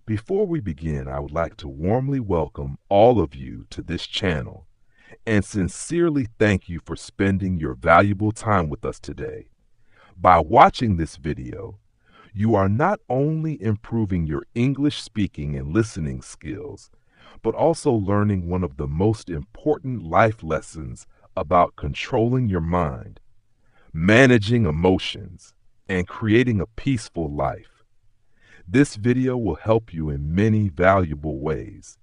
Before we begin, I would like to warmly welcome all of you to this channel and sincerely thank you for spending your valuable time with us today. By watching this video, you are not only improving your English speaking and listening skills, but also learning one of the most important life lessons about controlling your mind, managing emotions, and creating a peaceful life. This video will help you in many valuable ways.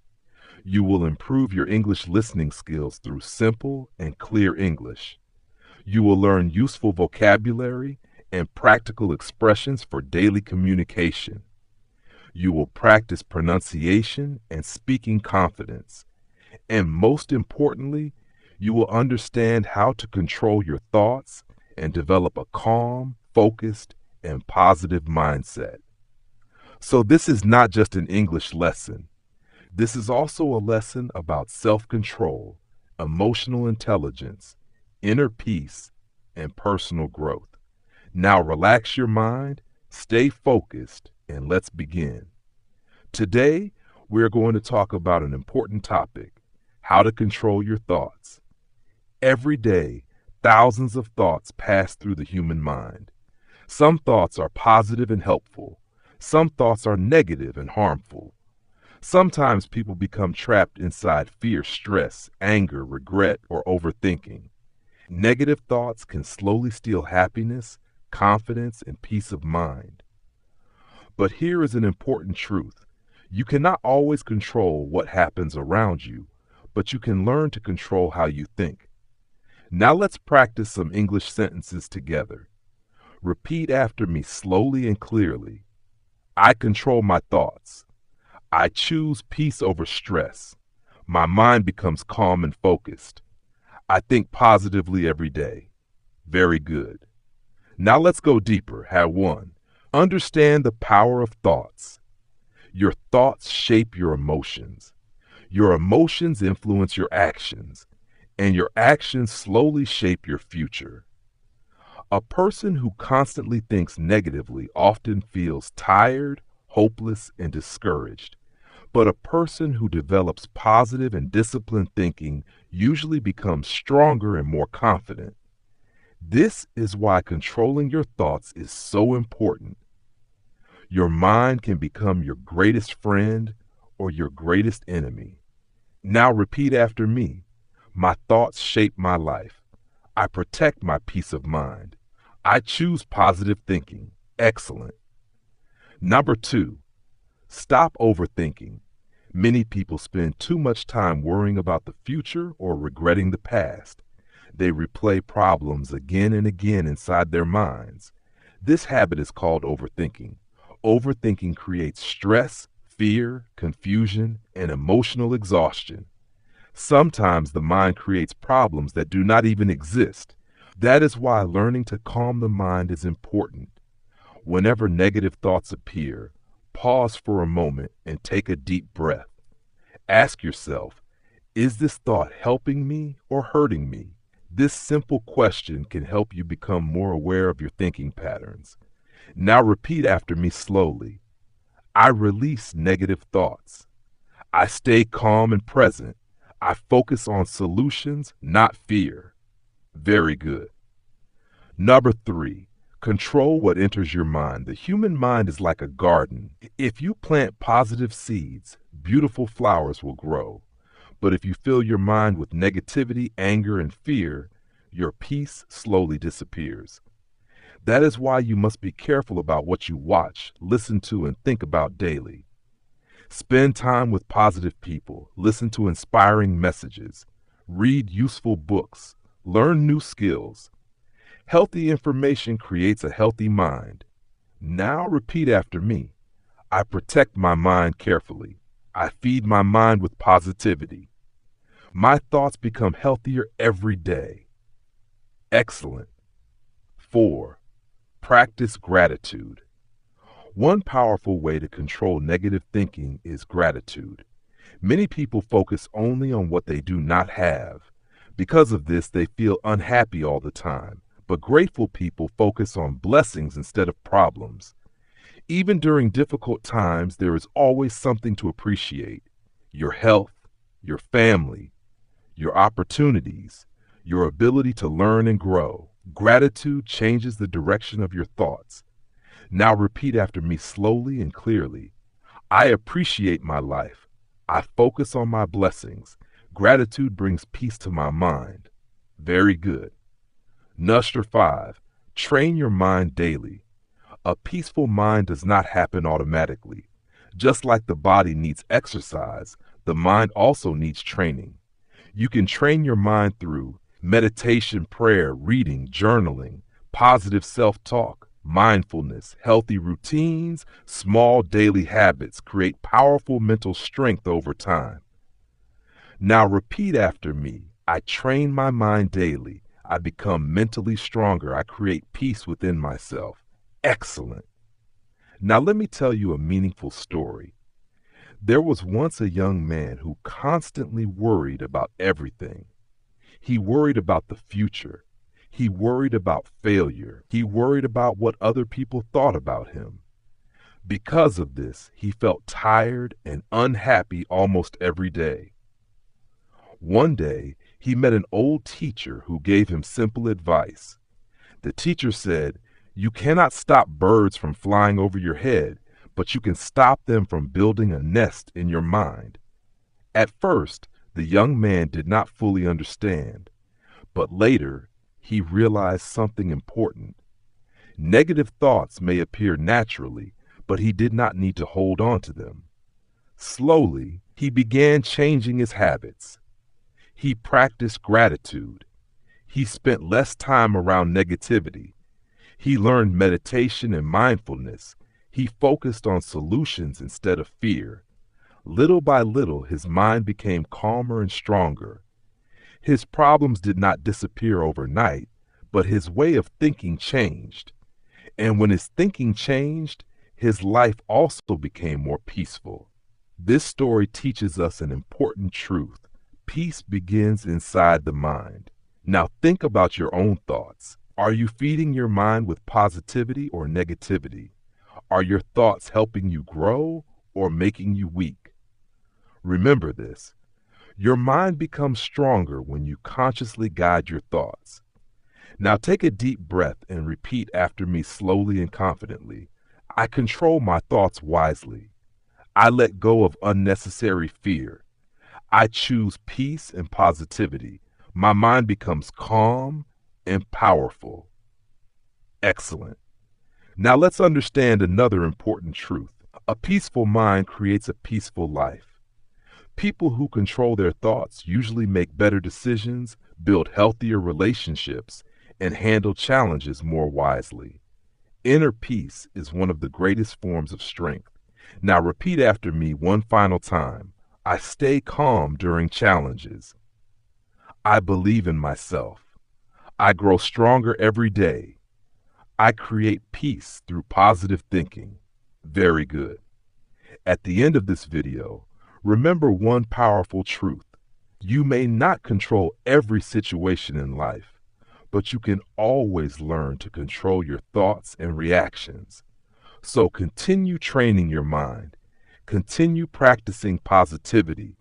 You will improve your English listening skills through simple and clear English. You will learn useful vocabulary and practical expressions for daily communication. You will practice pronunciation and speaking confidence. And most importantly, you will understand how to control your thoughts and develop a calm, focused, and positive mindset. So this is not just an English lesson. This is also a lesson about self-control, emotional intelligence, inner peace, and personal growth. Now relax your mind, stay focused, and let's begin. Today, we're going to talk about an important topic: how to control your thoughts. Every day, thousands of thoughts pass through the human mind. Some thoughts are positive and helpful. Some thoughts are negative and harmful. Sometimes people become trapped inside fear, stress, anger, regret, or overthinking. Negative thoughts can slowly steal happiness, confidence, and peace of mind. But here is an important truth. You cannot always control what happens around you, but you can learn to control how you think. Now let's practice some English sentences together. Repeat after me slowly and clearly. I control my thoughts. I choose peace over stress. My mind becomes calm and focused. I think positively every day. Very good. Now let's go deeper. Have one. Understand the power of thoughts. Your thoughts shape your emotions. Your emotions influence your actions, and your actions slowly shape your future. A person who constantly thinks negatively often feels tired, hopeless, and discouraged. But a person who develops positive and disciplined thinking usually becomes stronger and more confident. This is why controlling your thoughts is so important. Your mind can become your greatest friend or your greatest enemy. Now repeat after me. My thoughts shape my life. I protect my peace of mind. I choose positive thinking. Excellent. Number 2, stop overthinking. Many people spend too much time worrying about the future or regretting the past. They replay problems again and again inside their minds. This habit is called overthinking. Overthinking creates stress, fear, confusion, and emotional exhaustion. Sometimes the mind creates problems that do not even exist. That is why learning to calm the mind is important. Whenever negative thoughts appear, pause for a moment and take a deep breath. Ask yourself, is this thought helping me or hurting me? This simple question can help you become more aware of your thinking patterns. Now repeat after me slowly. I release negative thoughts. I stay calm and present. I focus on solutions, not fear. Very good. Number 3, control what enters your mind. The human mind is like a garden. If you plant positive seeds, beautiful flowers will grow. But if you fill your mind with negativity, anger, and fear, your peace slowly disappears. That is why you must be careful about what you watch, listen to, and think about daily. Spend time with positive people, listen to inspiring messages, read useful books, learn new skills. Healthy information creates a healthy mind. Now repeat after me. I protect my mind carefully. I feed my mind with positivity. My thoughts become healthier every day. Excellent. 4, practice gratitude. One powerful way to control negative thinking is gratitude. Many people focus only on what they do not have. Because of this, they feel unhappy all the time. But grateful people focus on blessings instead of problems. Even during difficult times, there is always something to appreciate: your health, your family, your opportunities, your ability to learn and grow. Gratitude changes the direction of your thoughts. Now repeat after me slowly and clearly. I appreciate my life. I focus on my blessings. Gratitude brings peace to my mind. Very good. Number 5. Train your mind daily. A peaceful mind does not happen automatically. Just like the body needs exercise, the mind also needs training. You can train your mind through meditation, prayer, reading, journaling, positive self-talk, mindfulness, healthy routines. Small daily habits create powerful mental strength over time. Now repeat after me. I train my mind daily. I become mentally stronger. I create peace within myself. Excellent. Now let me tell you a meaningful story. There was once a young man who constantly worried about everything. He worried about the future. He worried about failure. He worried about what other people thought about him. Because of this, he felt tired and unhappy almost every day. One day, he met an old teacher who gave him simple advice. The teacher said, "You cannot stop birds from flying over your head, but you can stop them from building a nest in your mind." At first, the young man did not fully understand, but later he realized something important. Negative thoughts may appear naturally, but he did not need to hold on to them. Slowly, he began changing his habits. He practiced gratitude. He spent less time around negativity. He learned meditation and mindfulness. He focused on solutions instead of fear. Little by little, his mind became calmer and stronger. His problems did not disappear overnight, but his way of thinking changed. And when his thinking changed, his life also became more peaceful. This story teaches us an important truth. Peace begins inside the mind. Now think about your own thoughts. Are you feeding your mind with positivity or negativity? Are your thoughts helping you grow or making you weak? Remember this. Your mind becomes stronger when you consciously guide your thoughts. Now take a deep breath and repeat after me slowly and confidently. I control my thoughts wisely. I let go of unnecessary fear. I choose peace and positivity. My mind becomes calm and powerful. Excellent. Now let's understand another important truth. A peaceful mind creates a peaceful life. People who control their thoughts usually make better decisions, build healthier relationships, and handle challenges more wisely. Inner peace is one of the greatest forms of strength. Now repeat after me one final time. I stay calm during challenges. I believe in myself. I grow stronger every day. I create peace through positive thinking. Very good. At the end of this video, remember one powerful truth. You may not control every situation in life, but you can always learn to control your thoughts and reactions. So continue training your mind, continue practicing positivity,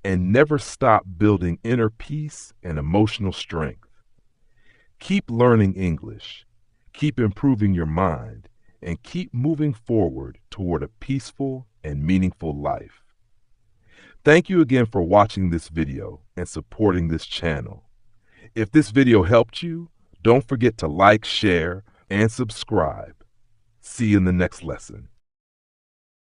and never stop building inner peace and emotional strength. Keep learning English, keep improving your mind, and keep moving forward toward a peaceful and meaningful life. Thank you again for watching this video and supporting this channel. If this video helped you, don't forget to like, share, and subscribe. See you in the next lesson.